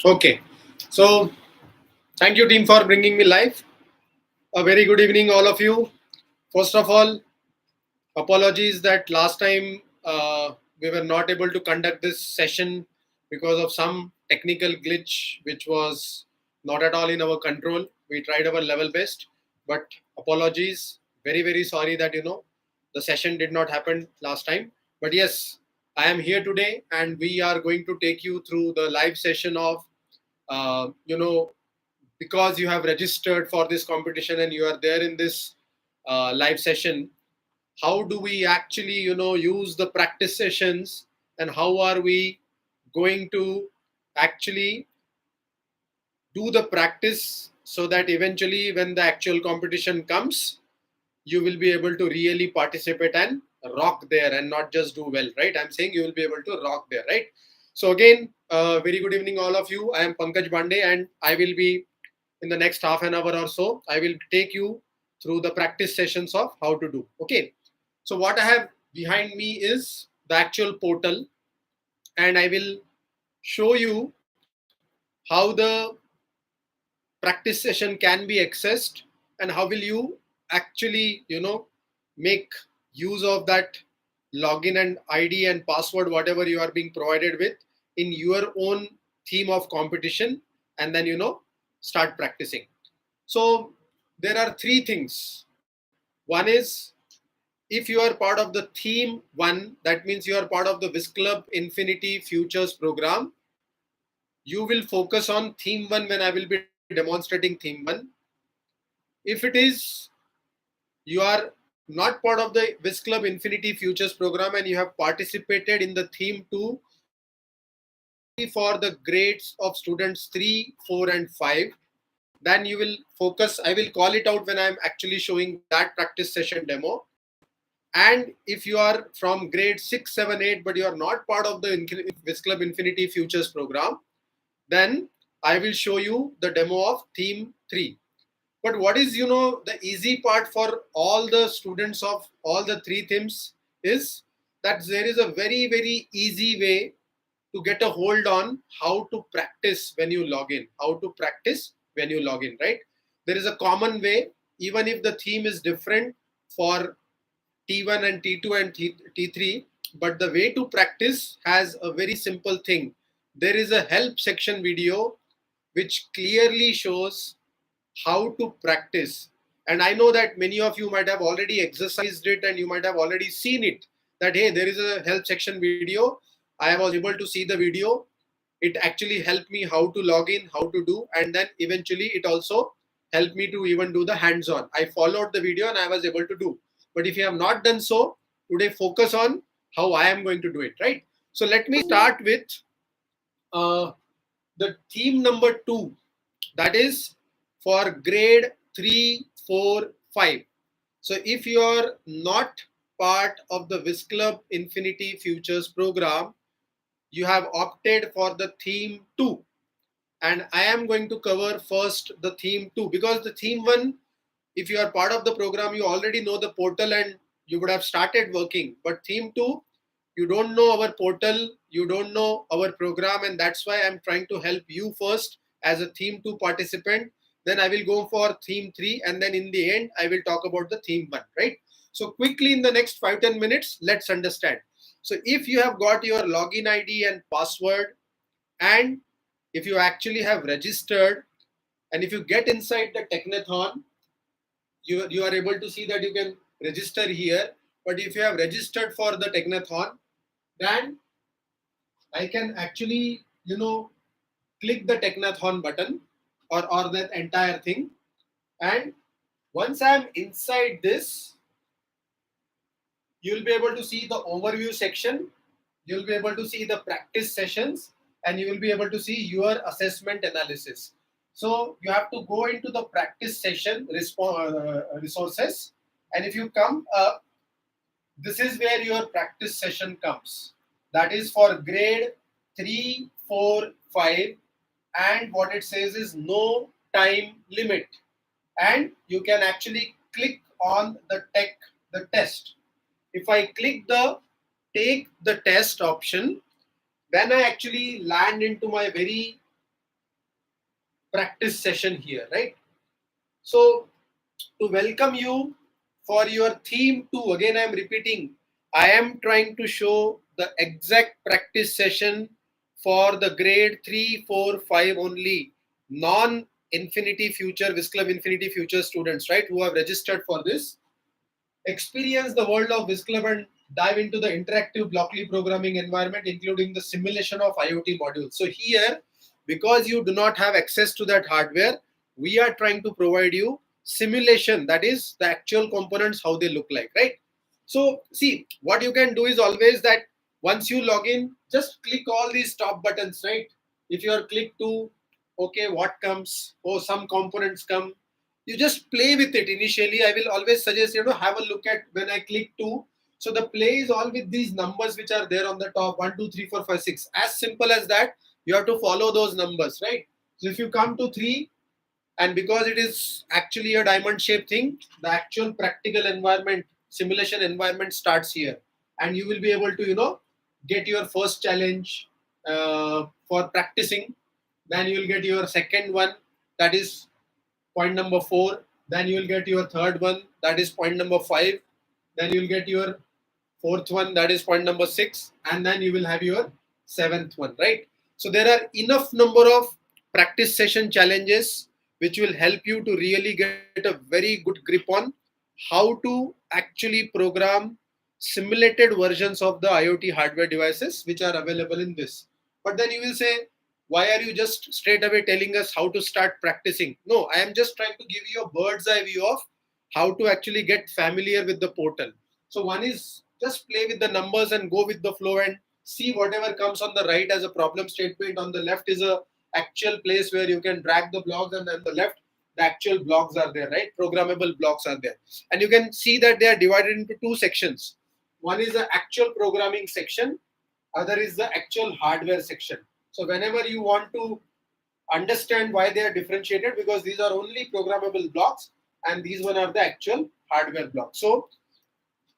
Okay, so thank you, team, for bringing me live. A very good evening, all of you. First of all, apologies that last time we were not able to conduct this session because of some technical glitch, which was not at all in our control. We tried our level best, but apologies. Very sorry that the session did not happen last time. But yes, I am here today, and we are going to take you through the live session of uh, you know because you have registered for this competition and you are there in this live session. How do we actually use the practice sessions, and how are we going to actually do the practice so that eventually when the actual competition comes, you will be able to really participate and rock there, and not just do well, right? I'm saying you will be able to rock there, right? So again, very good evening, all of you. I am Pankaj Bande, and I will be in the next half an hour or so, I will take you through the practice sessions of how to do. Okay. So what I have behind me is the actual portal, and I will show you how the practice session can be accessed, and how will you actually, make use of that login and ID and password, whatever you are being provided with, in your own theme of competition, and then start practicing. So there are three things. One is, if you are part of the theme one, that means you are part of the Wiz Club Infinity Futures program. You will focus on theme one when I will be demonstrating theme one. If it is you are not part of the Wiz Club Infinity Futures program and you have participated in the theme two only for the grades of students 3, 4, and 5, then you will focus. I will call it out when I'm actually showing that practice session demo. And if you are from grade 6, 7, 8, but you are not part of the Wiz Club Infinity Futures program, then I will show you the demo of theme 3. But what is, the easy part for all the students of all the three themes is that there is a very easy way to get a hold on how to practice when you log in, right? There is a common way, even if the theme is different for T1 and T2 and T3, but the way to practice has a very simple thing. There is a help section video which clearly shows how to practice. And I know that many of you might have already exercised it, and you might have already seen it, that hey, there is a help section video. I was able to see the video. It actually helped me how to log in, how to do, and then eventually it also helped me to even do the hands-on. I followed the video and I was able to do. But if you have not done so, today focus on how I am going to do it, right? So let me start with uh, the theme number 2, that is for grade 3, 4, 5. So if you are not part of the Wiz Club Infinity Futures program, you have opted for the theme 2. And I am going to cover first the theme 2, because the theme 1, if you are part of the program, you already know the portal and you would have started working. But theme 2, you don't know our portal, you don't know our program, and that's why I'm trying to help you first as a theme 2 participant. Then I will go for theme 3, and then in the end I will talk about the theme 1, right? So quickly, in the next 5-10 minutes, let's understand. So if you have got your login ID and password, and if you actually have registered, and if you get inside the Technathon, you are able to see that you can register here. But if you have registered for the Technathon, then I can actually click the Technathon button, or that entire thing. And once I'm inside this, you'll be able to see the overview section, you'll be able to see the practice sessions, and you will be able to see your assessment analysis. So you have to go into the practice session resources, and if you come up, this is where your practice session comes. That is for grade 3, 4, 5, and what it says is no time limit. And you can actually click on the test. If I click the take the test option, then I actually land into my very practice session here, right? So to welcome you for your theme 2, again I am repeating, I am trying to show the exact practice session for the grade 3, 4, 5 only, non Infinity Future, Whisk Club Infinity Future students, right, who have registered for this. Experience the world of Whisk Club and dive into the interactive blockly programming environment, including the simulation of IoT modules. So here, because you do not have access to that hardware, we are trying to provide you simulation, that is the actual components, how they look like, right? So see, what you can do is always that once you log in, just click all these top buttons, right? If you are click to, okay, what comes, oh, some components come, you just play with it initially. I will always suggest, have a look at when I click 2. So the play is all with these numbers which are there on the top, 1, 2, 3, 4, 5, 6. As simple as that. You have to follow those numbers, right? So if you come to 3, and because it is actually a diamond shaped thing, the actual practical environment, simulation environment starts here. And you will be able to, get your first challenge for practicing. Then you will get your second one, that is point number 4. Then you will get your third one, that is point number 5. Then you will get your fourth one, that is point number 6. And then you will have your seventh one, right? So there are enough number of practice session challenges which will help you to really get a very good grip on how to actually program simulated versions of the IoT hardware devices which are available in this. But then you will say, why are you just straight away telling us how to start practicing? No, I am just trying to give you a bird's eye view of how to actually get familiar with the portal. So one is just play with the numbers and go with the flow and see whatever comes on the right as a problem statement. On the left is a actual place where you can drag the blocks, and then the left, the actual blocks are there, right? Programmable blocks are there. And you can see that they are divided into 2 sections. One is the actual programming section, other is the actual hardware section. So whenever you want to understand why they are differentiated, because these are only programmable blocks and these one are the actual hardware blocks. So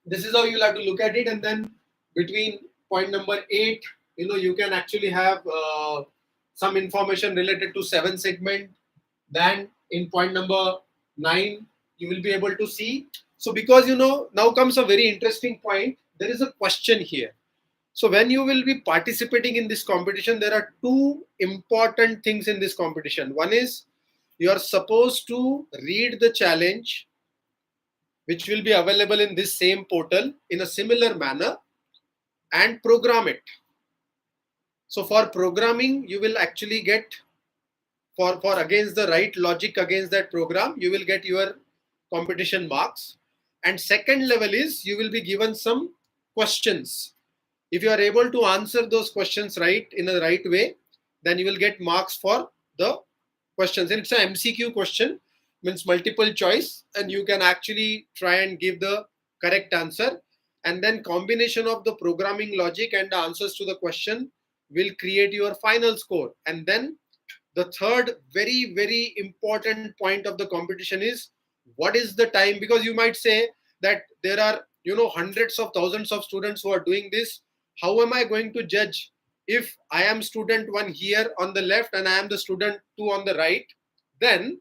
this is how you'll have to look at it. And then between point number 8, you can actually have some information related to 7 segment. Then in point number 9, you will be able to see. So because now comes a very interesting point, there is a question here. So when you will be participating in this competition, there are 2 important things in this competition. One is you are supposed to read the challenge which will be available in this same portal in a similar manner and program it. So for programming, you will actually get for against the right logic against that program, you will get your competition marks. And second level is you will be given some questions. If you are able to answer those questions right in a right way, then you will get marks for the questions. And it's an MCQ question, means multiple choice, and you can actually try and give the correct answer. And then combination of the programming logic and the answers to the question will create your final score. And then the third very, very important point of the competition is what is the time? Because you might say that there are, hundreds of thousands of students who are doing this. How am I going to judge if I am student 1 here on the left and I am the student 2 on the right? Then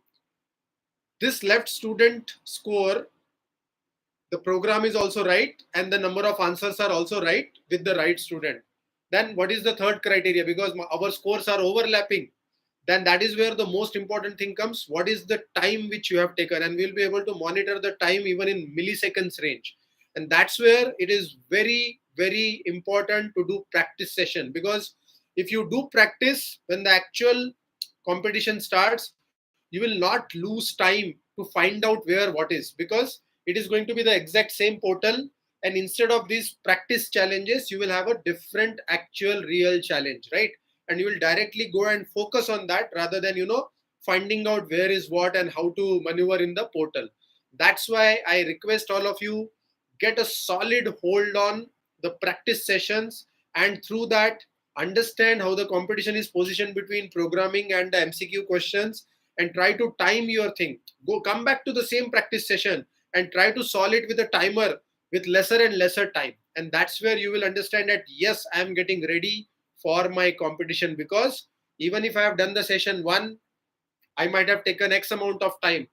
this left student score, the program is also right and the number of answers are also right with the right student. Then what is the third criteria? Because our scores are overlapping, then that is where the most important thing comes. What is the time which you have taken? And we'll be able to monitor the time even in milliseconds range. And that's where it is very, very important to do practice session, because if you do practice when the actual competition starts, you will not lose time to find out where what is, because it is going to be the exact same portal. And instead of these practice challenges, you will have a different actual real challenge, right? And you will directly go and focus on that rather than finding out where is what and how to maneuver in the portal. That's why I request all of you, get a solid hold on the practice sessions, and through that understand how the competition is positioned between programming and the MCQ questions, and try to time your thing. Come back to the same practice session and try to solve it with a timer with lesser and lesser time. And that's where you will understand that yes, I am getting ready for my competition, because even if I have done the session 1 I might have taken X amount of time.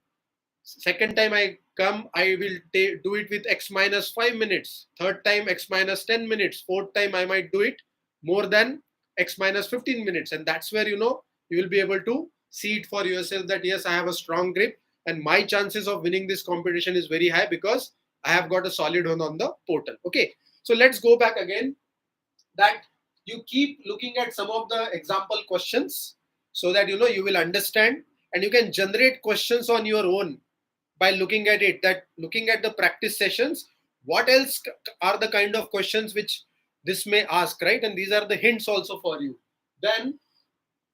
Second time I come, I will do it with X minus 5 minutes. Third time, X minus 10 minutes. Fourth time, I might do it more than X minus 15 minutes. And that's where, you will be able to see it for yourself that yes, I have a strong grip and my chances of winning this competition is very high because I have got a solid one on the portal. Okay. So let's go back again, that you keep looking at some of the example questions so that you will understand, and you can generate questions on your own by looking at it, that looking at the practice sessions, what else are the kind of questions which this may ask, right? And these are the hints also for you. Then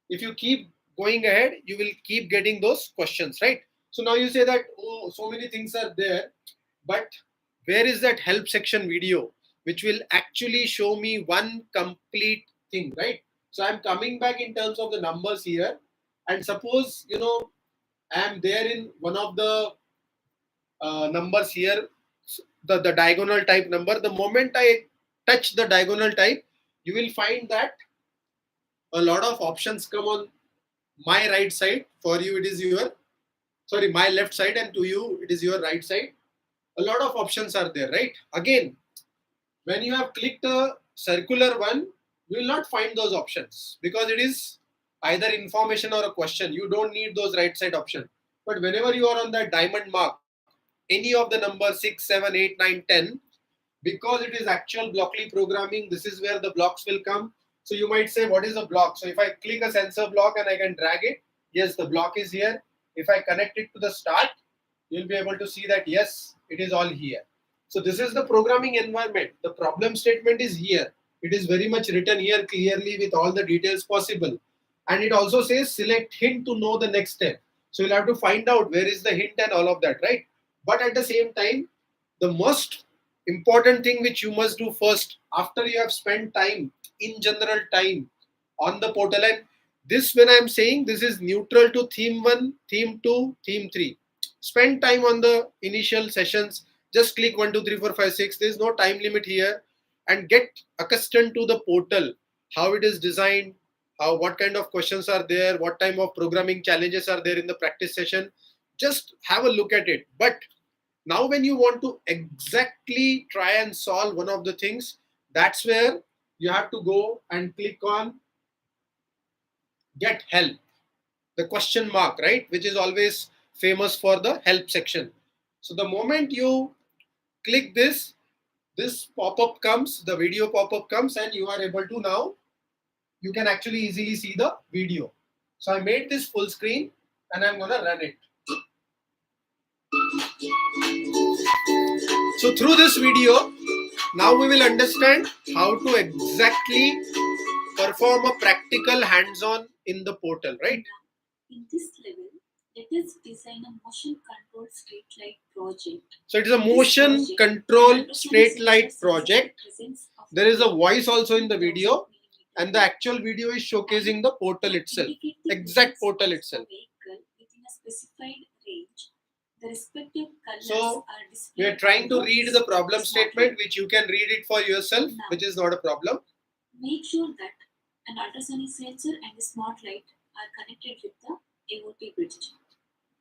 if you keep going ahead, you will keep getting those questions, right? So now you say that, oh, so many things are there, but where is that help section video which will actually show me one complete thing, right? So I'm coming back in terms of the numbers here, and suppose I am there in one of the numbers here, the diagonal type number. The moment I touch the diagonal type, you will find that a lot of options come on my right side. For you, it is my left side, and to you, it is your right side. A lot of options are there, right? Again, when you have clicked a circular one, you will not find those options because it is either information or a question. You don't need those right side option. But whenever you are on that diamond mark, any of the numbers 6, 7, 8, 9, 10, because it is actual blockly programming, this is where the blocks will come. So you might say, what is a block? So if I click a sensor block and I can drag it, yes, the block is here. If I connect it to the start, you'll be able to see that yes, it is all here. So this is the programming environment. The problem statement is here. It is very much written here clearly with all the details possible. And it also says select hint to know the next step. So you'll have to find out where is the hint and all of that, right? But at the same time, the most important thing which you must do first after you have spent time, in general time, on the portal, and this, when I'm saying, this is neutral to theme 1, theme 2, theme 3. Spend time on the initial sessions. Just click 1, 2, 3, 4, 5, 6. There's no time limit here, and get accustomed to the portal, how it is designed, what kind of questions are there, what type of programming challenges are there in the practice session. Just have a look at it. But now when you want to exactly try and solve one of the things, that's where you have to go and click on get help, the question mark, right, which is always famous for the help section. So the moment you click this pop-up comes, the video pop-up comes, and you are able to now, you can actually easily see the video. So I made this full screen and I'm gonna run it. So through this video, now we will understand how to exactly perform a practical hands-on in the portal, right? In this level, let us design a motion control straight light project. So it is a motion control straight light project. There is a voice also in the video, and the actual video is showcasing the portal itself, exact portal itself. Within a specified range, the respective colors so are displayed. We are trying to read the problem statement, which you can read it for yourself, now, which is not a problem. Make sure that an ultrasonic sensor and a smart light are connected with the AOT bridge.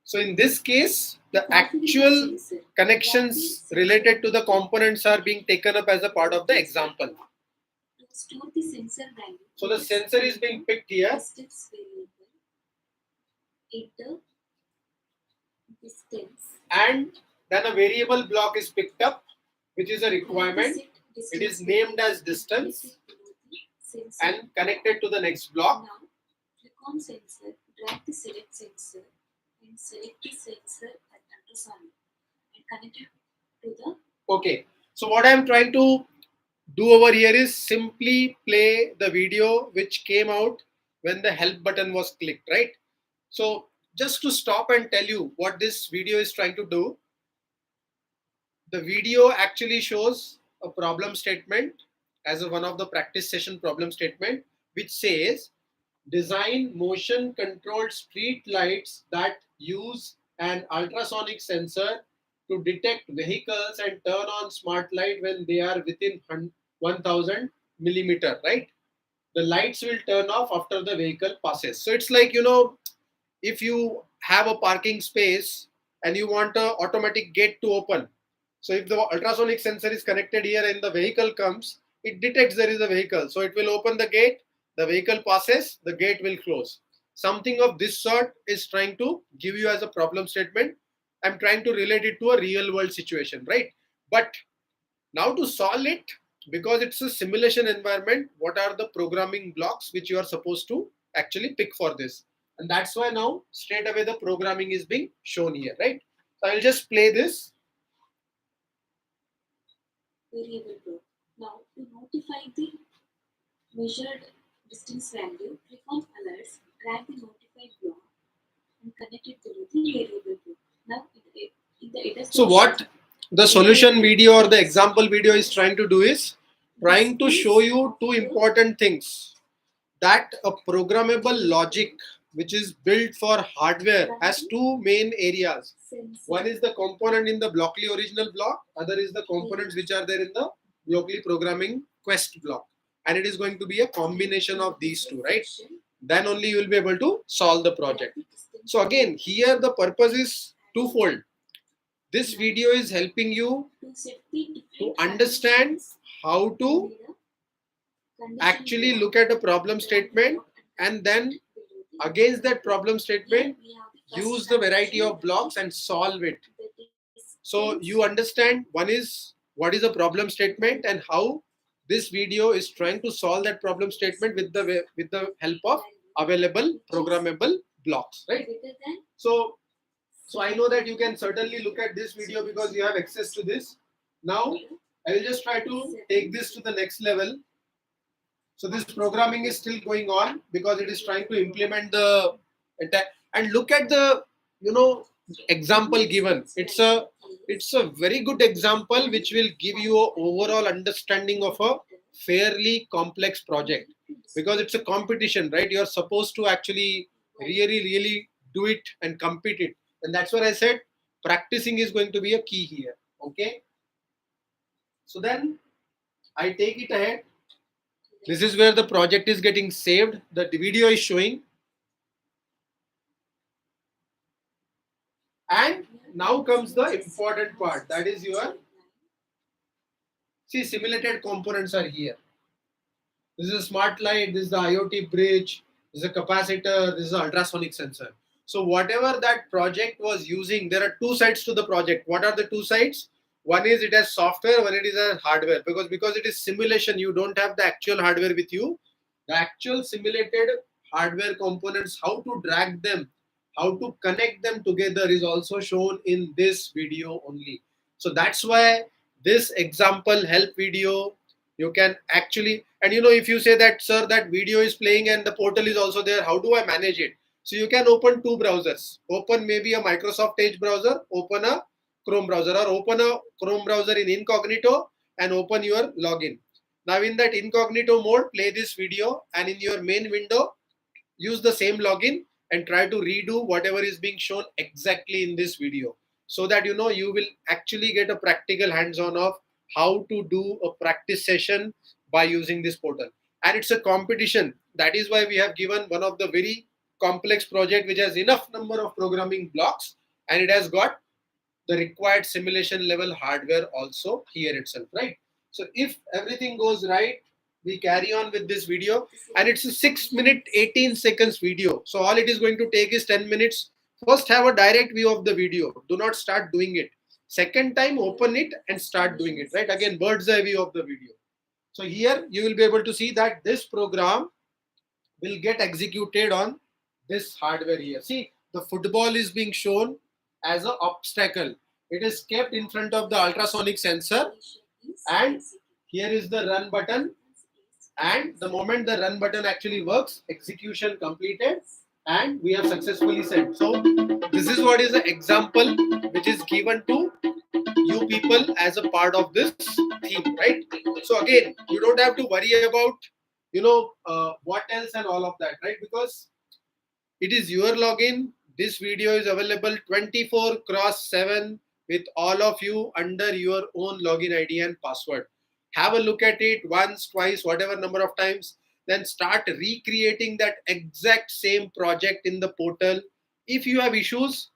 So in this case, the actual connections related to the components are being taken up as a part of the example. To store the sensor value, so the sensor is being picked here. Distance variable, enter distance, and then a variable block is picked up, which is a requirement. It is named as distance and connected to the next block. Now click on sensor, drag the select sensor and select the sensor at ultrasonic and connect it to the. Okay, so what I am trying to do over here is simply play the video which came out when the help button was clicked, right? So just to stop and tell you what this video is trying to do, the video actually shows a problem statement as one of the practice session problem statement, which says design motion controlled street lights that use an ultrasonic sensor to detect vehicles and turn on smart light when they are within 1000 millimeter, right? The lights will turn off after the vehicle passes. So it's like, if you have a parking space and you want a automatic gate to open, so if the ultrasonic sensor is connected here and the vehicle comes, it detects there is a vehicle, so it will open the gate, the vehicle passes, the gate will close. Something of this sort is trying to give you as a problem statement. I'm trying to relate it to a real world situation, right? But now to solve it, because it's a simulation environment, what are the programming blocks which you are supposed to actually pick for this? And that's why now straight away the programming is being shown here, right? So I'll just play this. variable block. Now to notify the measured distance value, click on alerts, drag the notified block and connect it to the variable block. Now in the data So what the solution video or the example video is trying to do is trying to show you two important things, that a programmable logic which is built for hardware has two main areas. One is the component in the Blockly original block, other is the components which are there in the Blockly programming quest block, and it is going to be a combination of these two, right? Then only you will be able to solve the project. So again, here the purpose is twofold. This video is helping you to understand how to actually look at a problem statement, and then against that problem statement use the variety of blocks and solve it. So you understand, one is what is a problem statement and how this video is trying to solve that problem statement with the help of available programmable blocks, right? So I know that you can certainly look at this video because you have access to this. Now I will just try to take this to the next level. So this programming is still going on because it is trying to implement the attack. And look at the example given. It's a very good example which will give you an overall understanding of a fairly complex project, because it's a competition, right? You're supposed to actually really do it and compete it. And that's what I said, practicing is going to be a key here. Okay. So then I take it ahead. This is where the project is getting saved. The video is showing. And now comes the important part. That is your, see, simulated components are here. This is a smart light. This is the IoT bridge. This is a capacitor. This is an ultrasonic sensor. So whatever that project was using, there are two sides to the project. What are the two sides? One is it has software, one it is a hardware. Because it is simulation, you don't have the actual hardware with you. The actual simulated hardware components, how to drag them, how to connect them together is also shown in this video only. So that's why this example help video, you can actually, and if you say that, sir, that video is playing and the portal is also there, how do I manage it? So you can open two browsers. Open maybe a Microsoft Edge browser, open a Chrome browser, or open a Chrome browser in incognito and open your login. Now in that incognito mode, play this video, and in your main window, use the same login and try to redo whatever is being shown exactly in this video, so that you will actually get a practical hands-on of how to do a practice session by using this portal. And it's a competition. That is why we have given one of the very complex project which has enough number of programming blocks, and it has got the required simulation level hardware also here itself, right? So if everything goes right, we carry on with this video, and it's a 6 minute 18 seconds video. So all it is going to take is 10 minutes. First, have a direct view of the video. Do not start doing it. Second time, open it and start doing it, right? Again, bird's eye view of the video. So here you will be able to see that this program will get executed on this hardware here. See, the football is being shown as an obstacle. It is kept in front of the ultrasonic sensor, and here is the run button, and the moment the run button actually works, execution completed, and we have successfully sent. So this is what is the example which is given to you people as a part of this theme, right? So again, you don't have to worry about what else and all of that, right? Because it is your login. This video is available 24/7 with all of you under your own login ID and password. Have a look at it once, twice, whatever number of times. Then start recreating that exact same project in the portal. If you have issues,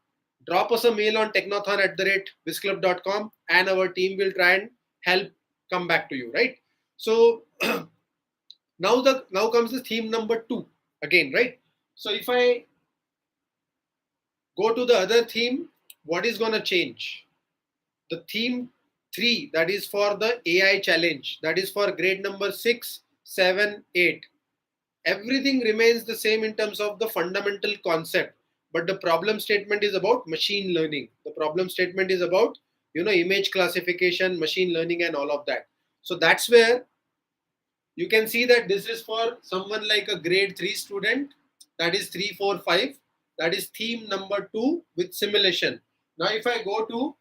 drop us a mail on technathon@bizclub.com and our team will try and help come back to you, right? So now comes the theme number 2 again, right? So if I go to the other theme, what is going to change? The theme 3, that is for the AI challenge, that is for grade number 6, 7, 8. Everything remains the same in terms of the fundamental concept, but the problem statement is about machine learning. The problem statement is about, image classification, machine learning, and all of that. So that's where you can see that this is for someone like a grade 3 student, that is 3, 4, 5. That is theme number 2 with simulation. Now if I go to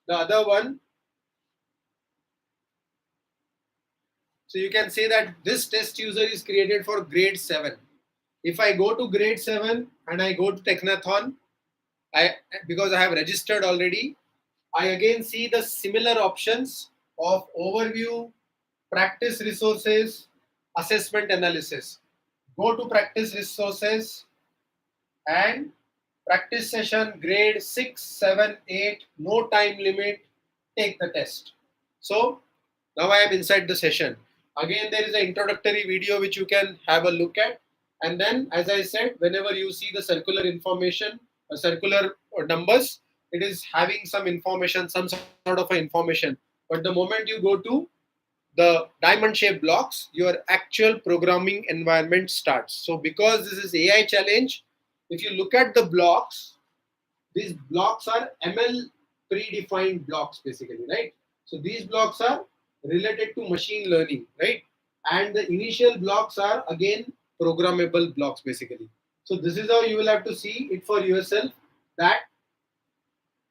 the other one, so you can say that this test user is created for grade 7. If I go to grade 7 and I go to Technathon, because I have registered already, I again see the similar options of overview, practice resources, assessment analysis. Go to practice resources and practice session grade 6, 7, 8, no time limit, take the test. So now I am inside the session. Again, there is an introductory video which you can have a look at. And then, as I said, whenever you see the circular information, circular numbers, it is having some information, some sort of information. But the moment you go to the diamond shaped blocks, your actual programming environment starts. So because this is AI challenge, if you look at the blocks, these blocks are ML predefined blocks basically, right? So these blocks are related to machine learning, right? And the initial blocks are again programmable blocks basically. So this is how you will have to see it for yourself, that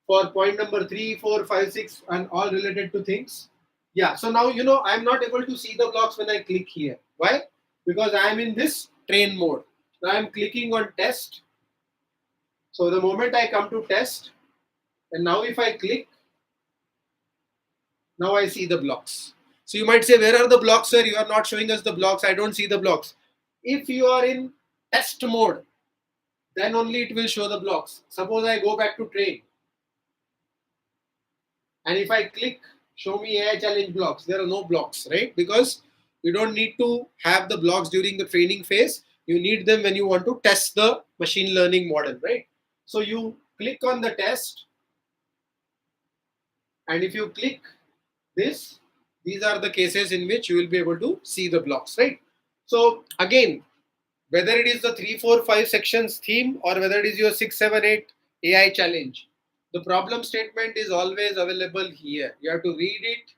for point number 3, 4, 5, 6, and all related to things. Yeah, so now I'm not able to see the blocks when I click here. Why? Because I am in this train mode. Now I'm clicking on test. So the moment I come to test, and now if I click, now I see the blocks. So you might say, where are the blocks, sir? You are not showing us the blocks. I don't see the blocks. If you are in test mode, then only it will show the blocks. Suppose I go back to train. And if I click show me AI challenge blocks, there are no blocks, right? Because you don't need to have the blocks during the training phase. You need them when you want to test the machine learning model, right? So you click on the test, and if you click this, these are the cases in which you will be able to see the blocks, right? So again, whether it is the 3, 4, 5 sections theme or whether it is your 6, 7, 8 AI challenge, the problem statement is always available here. You have to read it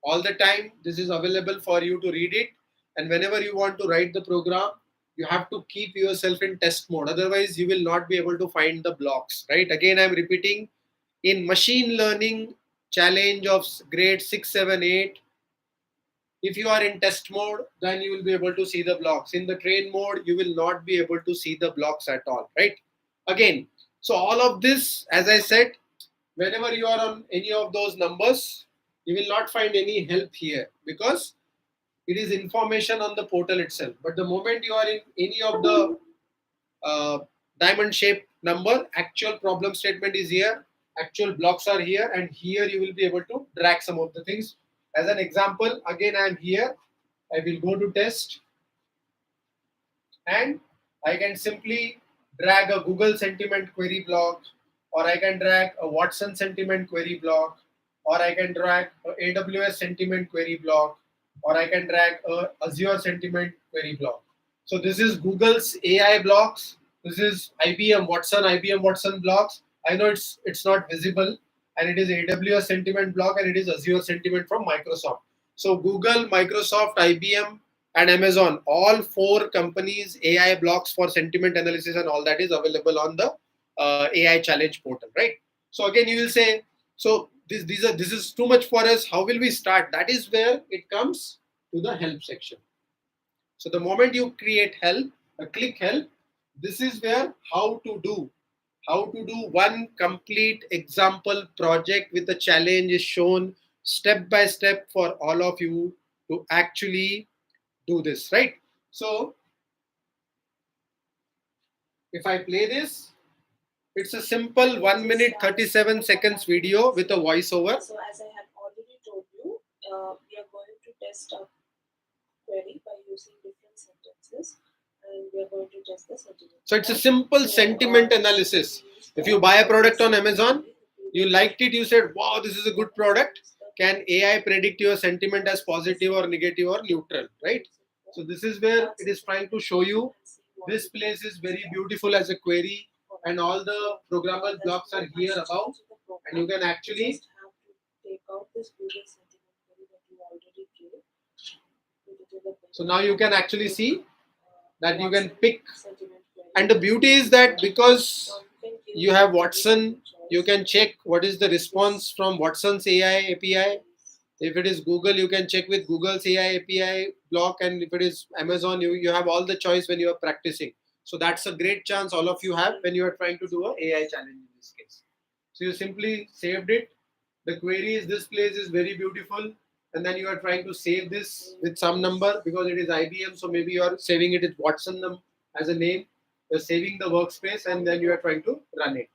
all the time. This is available for you to read it, and whenever you want to write the program, you have to keep yourself in test mode, otherwise you will not be able to find the blocks, right? Again, I'm repeating, in machine learning challenge of grade 6, 7, 8, if you are in test mode, then you will be able to see the blocks. In the train mode, you will not be able to see the blocks at all, right? Again, so all of this, as I said, whenever you are on any of those numbers, you will not find any help here because it is information on the portal itself. But the moment you are in any of the uh, diamond shaped number, actual problem statement is here, actual blocks are here, and here you will be able to drag some of the things. As an example, again I am here, I will go to test, and I can simply drag a Google sentiment query block, or I can drag a Watson sentiment query block, or I can drag a AWS sentiment query block, or I can drag a Azure sentiment query block. So this is Google's AI blocks. This is IBM Watson blocks. I know it's not visible, and it is AWS sentiment block, and it is Azure sentiment from Microsoft. So Google, Microsoft, IBM, and Amazon, all four companies AI blocks for sentiment analysis and all that is available on the AI challenge portal, right? So again, you will say, so this is too much for us. How will we start? That is where it comes to the help section. So the moment you create help, click help, this is where how to do one complete example project with a challenge is shown step by step for all of you to actually do this, right? So if I play this, It's a simple 1 minute 37 seconds video with a voiceover. So as I have already told you, we are going to test a query by using different sentences, and we are going to test the sentiment. So it's a simple sentiment analysis. If you buy a product on Amazon, you liked it, you said, wow, this is a good product. Can AI predict your sentiment as positive or negative or neutral, right? So this is where it is trying to show you this place is very beautiful as a query, and all the programmable blocks are here above, and you can actually Just have to take out this Google sentiment query that you already gave. so now you can actually see that you can pick, and the beauty is that because you have Watson, you can check what is the response from Watson's AI API. If it is Google, you can check with Google's AI API block, and if it is Amazon, you have all the choice when you are practicing. So that's a great chance all of you have when you are trying to do a AI challenge in this case. So you simply saved it. The query is this place is very beautiful, and then you are trying to save this with some number because it is IBM. So maybe you are saving it with Watson as a name. You're saving the workspace, and then you are trying to run it.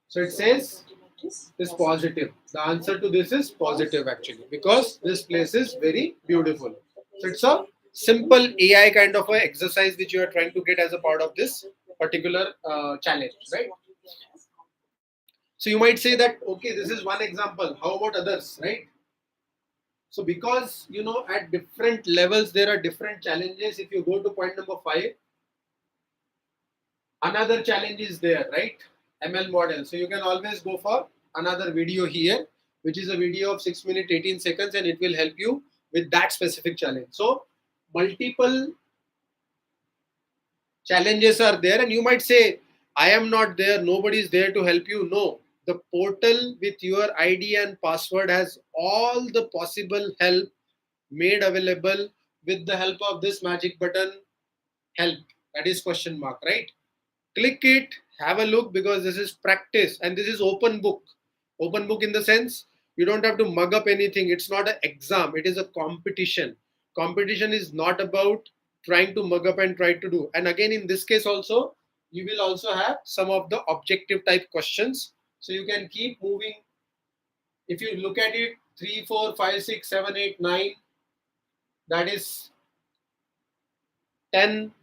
So it says is positive. The answer to this is positive actually because this place is very beautiful. So it's a simple AI kind of a exercise which you are trying to get as a part of this particular challenge, right? So you might say that okay, this is one example. How about others, right? So because at different levels there are different challenges. If you go to point number 5, another challenge is there, right? ML model. So you can always go for another video here, which is a video of 6 minutes 18 seconds, and it will help you with that specific challenge. So multiple challenges are there, and you might say, I am not there, nobody is there to help you. No, the portal with your ID and password has all the possible help made available with the help of this magic button, help, that is question mark, right? Click it, have a look, because this is practice and this is open book. Open book in the sense you don't have to mug up anything. It's not an exam, it is a competition. Competition is not about trying to mug up and try to do. And again, in this case also, you will also have some of the objective type questions. So you can keep moving. If you look at it, 3, 4, 5, 6, 7, 8, 9, that is 10.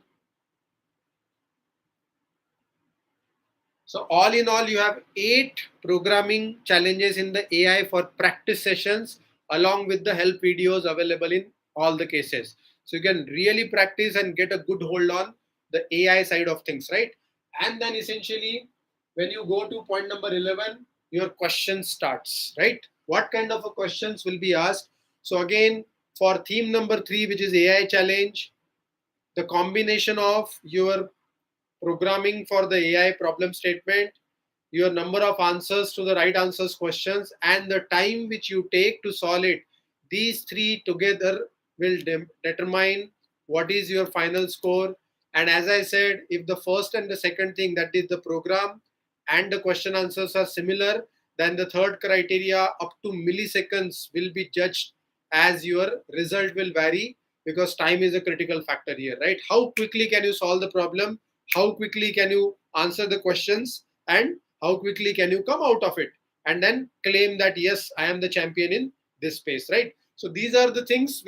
So all in all, you have 8 programming challenges in the AI for practice sessions along with the help videos available in all the cases. So you can really practice and get a good hold on the AI side of things, right? And then essentially, when you go to point number 11, your question starts, right? What kind of a questions will be asked? So again, for theme number 3, which is AI challenge, the combination of your programming for the AI problem statement, your number of answers to the right answers questions, and the time which you take to solve it. These 3 together will determine what is your final score. And as I said, if the first and the second thing, that is the program and the question answers, are similar, then the third criteria up to milliseconds will be judged as your result will vary, because time is a critical factor here, right? How quickly can you solve the problem? How quickly can you answer the questions? And how quickly can you come out of it and then claim that yes, I am the champion in this space, right? So these are the things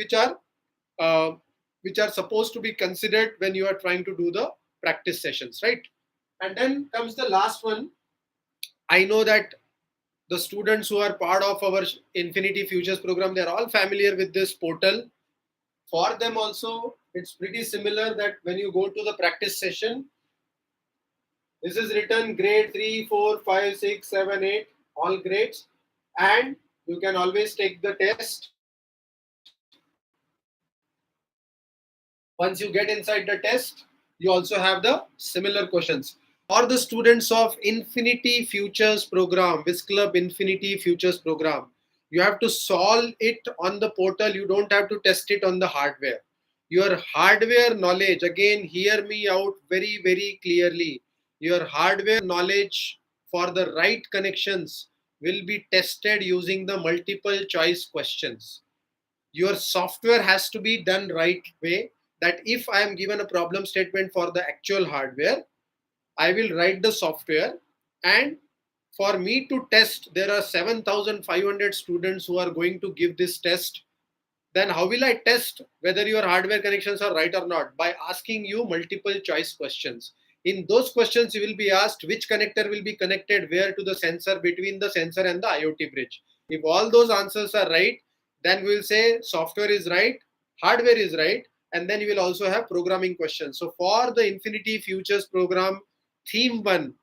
uh, which are supposed to be considered when you are trying to do the practice sessions, right? And then comes the last one. I know that the students who are part of our Infinity Futures program, they're all familiar with this portal. For them also, it's pretty similar that when you go to the practice session, this is written grade 3, 4, 5, 6, 7, 8, all grades. And you can always take the test. Once you get inside the test, you also have the similar questions. For the students of Infinity Futures program, Wiz Club Infinity Futures program, you have to solve it on the portal. You don't have to test it on the hardware. Your hardware knowledge, again, hear me out very, very clearly. Your hardware knowledge for the right connections will be tested using the multiple choice questions. Your software has to be done right way. that if I am given a problem statement for the actual hardware, I will write the software, and for me to test, there are 7,500 students who are going to give this test. Then how will I test whether your hardware connections are right or not? By asking you multiple choice questions. In those questions, you will be asked which connector will be connected where to the sensor, between the sensor and the IoT bridge. If all those answers are right, then we will say software is right, hardware is right, and then you will also have programming questions. So for the Infinity Futures program, theme 1,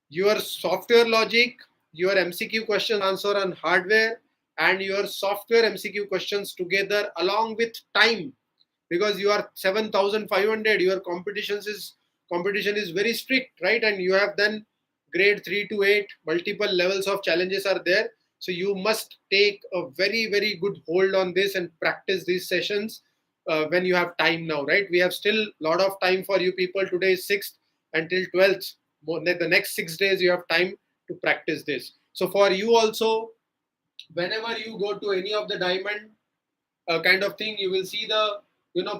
your software logic, your MCQ questions answer on hardware, and your software MCQ questions together along with time, because you are 7,500, your competition is very strict, right? And you have then grade 3 to 8, multiple levels of challenges are there. So you must take a very very good hold on this and practice these sessions when you have time now, right? We have still a lot of time for you people. Today is 6th until 12th. The next 6 days you have time to practice this. So for you also, whenever you go to any of the diamond kind of thing, you will see the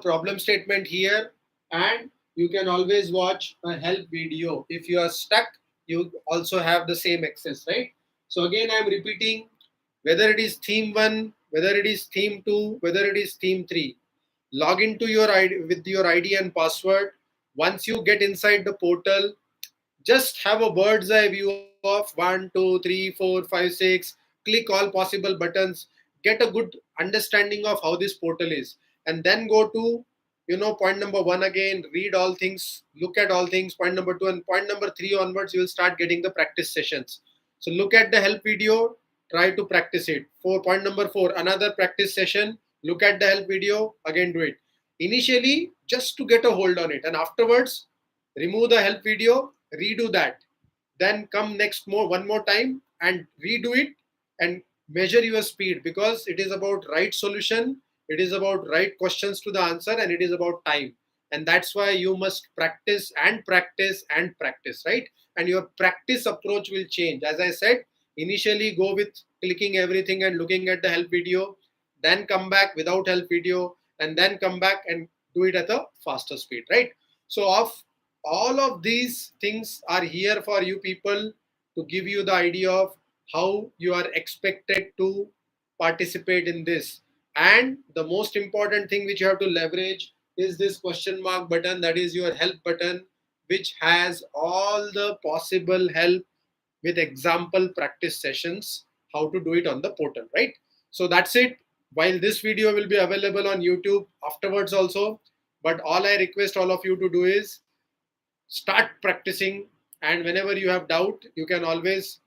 problem statement here, and you can always watch a help video. If you are stuck, you also have the same access, right? So again, I am repeating, whether it is theme 1, whether it is theme 2, whether it is theme 3, log into your ID with your ID and password. Once you get inside the portal, just have a bird's eye view of 1, 2, 3, 4, 5, 6. Click all possible buttons. Get a good understanding of how this portal is, and then go to point number 1 again. Read all things, look at all things. Point number 2 and point number 3 onwards, you will start getting the practice sessions. So look at the help video, try to practice it. For point number 4, another practice session. Look at the help video, again do it. Initially, just to get a hold on it, and afterwards, remove the help video, redo that, then come next one more time and redo it, and measure your speed, because it is about right solution, it is about right questions to the answer, and it is about time. And that's why you must practice and practice and practice, right? And your practice approach will change. As I said, initially go with clicking everything and looking at the help video, then come back without help video, and then come back and do it at a faster speed, right? So of all of these things are here for you people, to give you the idea of how you are expected to participate in this. And the most important thing which you have to leverage is this question mark button, that is your help button, which has all the possible help with example practice sessions, how to do it on the portal, right? So that's it. While this video will be available on YouTube afterwards also, but all I request all of you to do is start practicing, and whenever you have doubt, you can always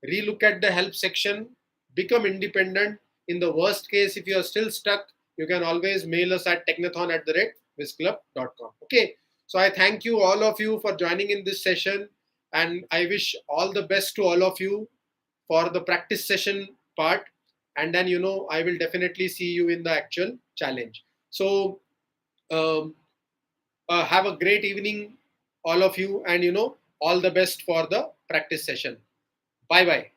relook at the help section, become independent. In the worst case, if you are still stuck, you can always mail us at technathon@visclub.com. Okay, so I thank you all of you for joining in this session, and I wish all the best to all of you for the practice session part, and then I will definitely see you in the actual challenge. So um, have a great evening, all of you, and all the best for the practice session. Bye bye.